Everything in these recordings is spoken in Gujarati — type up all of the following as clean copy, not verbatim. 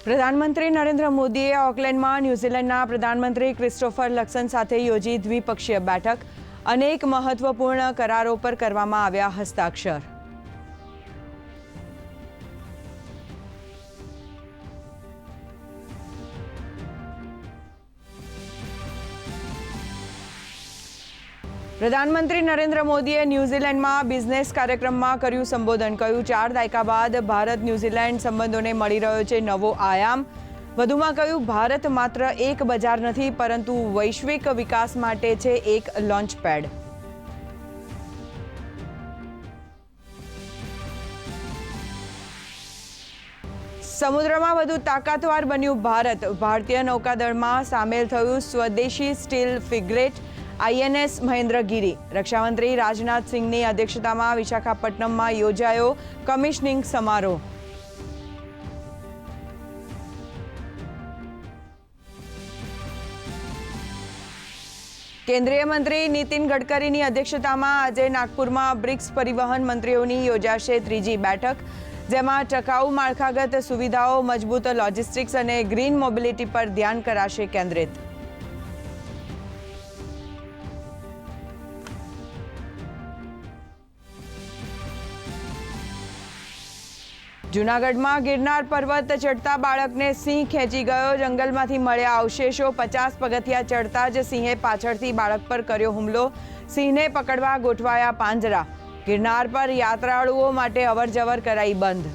પ્રધાનમંત્રી નરેન્દ્ર મોદીએ ઓકલેન્ડમાં ન્યૂઝીલેન્ડના પ્રધાનમંત્રી ક્રિસ્ટોફર લક્સન સાથે યોજી દ્વિપક્ષીય બેઠક. અનેક મહત્વપૂર્ણ કરારો પર કરવામાં આવ્યા હસ્તાક્ષર. પ્રધાનમંત્રી નરેન્દ્ર મોદીએ ન્યૂઝીલેન્ડમાં બિઝનેસ કાર્યક્રમમાં કર્યું સંબોધન. કહ્યું 4 દાયકા બાદ ભારત ન્યૂઝીલેન્ડ સંબંધોને મળી રહ્યો છે નવો આયામ. વધુમાં કહ્યું ભારત માત્ર એક બજાર નથી પરંતુ વૈશ્વિક વિકાસ માટે છે એક લોન્ચ પેડ. સમુદ્રમાં વધુ તાકાતવાર બન્યું ભારત. ભારતીય નૌકાદળમાં સામેલ થયું સ્વદેશી steel frigate INS Mahendragiri. રક્ષામંત્રી Rajnath સિંહની અધ્યક્ષતામાં વિશાખાપટ્ટનમમાં યોજાયો કમિશનિંગ સમારોહ. કેન્દ્રીય મંત્રી નીતિન ગડકરીની અધ્યક્ષતામાં આજે નાગપુરમાં બ્રિક્સ પરિવહન મંત્રીઓની યોજાશે ત્રીજી બેઠક, જેમાં ટકાઉ માળખાગત સુવિધાઓ, મજબૂત લોજિસ્ટિક્સ અને ગ્રીન મોબિલિટી પર ધ્યાન કરાશે કેન્દ્રિત. જૂનાગઢમાં ગિરનાર પર્વત ચડતા બાળકને સિંહ ખેંચી ગયો. જંગલમાંથી મળ્યા અવશેષો. 50 પગથિયા ચડતા જ સિંહે પાછળથી બાળક પર કર્યો હુમલો. સિંહને પકડવા ગોઠવાયા પાંજરા. ગિરનાર પર યાત્રાળુઓ માટે અવરજવર કરાઈ બંધ.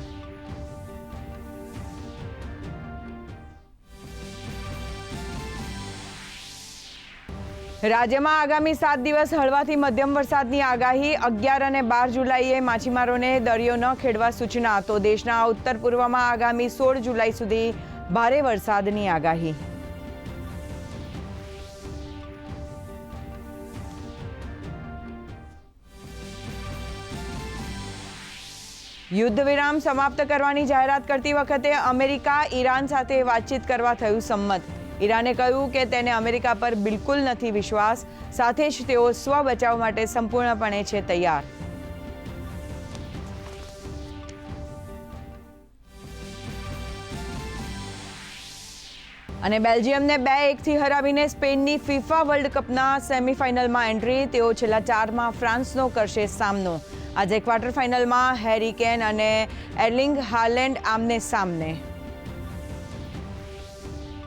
રાજ્યમાં આગામી 7 દિવસ હળવાથી મધ્યમ વરસાદની આગાહી. 11 અને 12 જુલાઈએ માછીમારોને દરિયો ન ખેડવા સૂચના. તો દેશના ઉત્તર પૂર્વમાં આગામી 16 જુલાઈ સુધી ભારે વરસાદની આગાહી. યુદ્ધ વિરામ સમાપ્ત કરવાની જાહેરાત કરતી વખતે અમેરિકા ઈરાન સાથે વાતચીત કરવા થયું સંમત. ઈરાને કહ્યું કે તેને અમેરિકા પર બિલકુલ નથી વિશ્વાસ. સાથે જ તેઓ સ્વ બચાવ માટે સંપૂર્ણપણે છે તૈયાર. અને બેલ્જિયમને 2-1થી હરાવીને સ્પેનની ફિફા વર્લ્ડ કપના સેમીફાઇનલમાં એન્ટ્રી. તેઓ છેલ્લા 4માં ફ્રાન્સનો કરશે સામનો. આજે ક્વાર્ટર ફાઇનલમાં હેરી કેન અને એર્લિંગ હાલેન્ડ આમને સામને.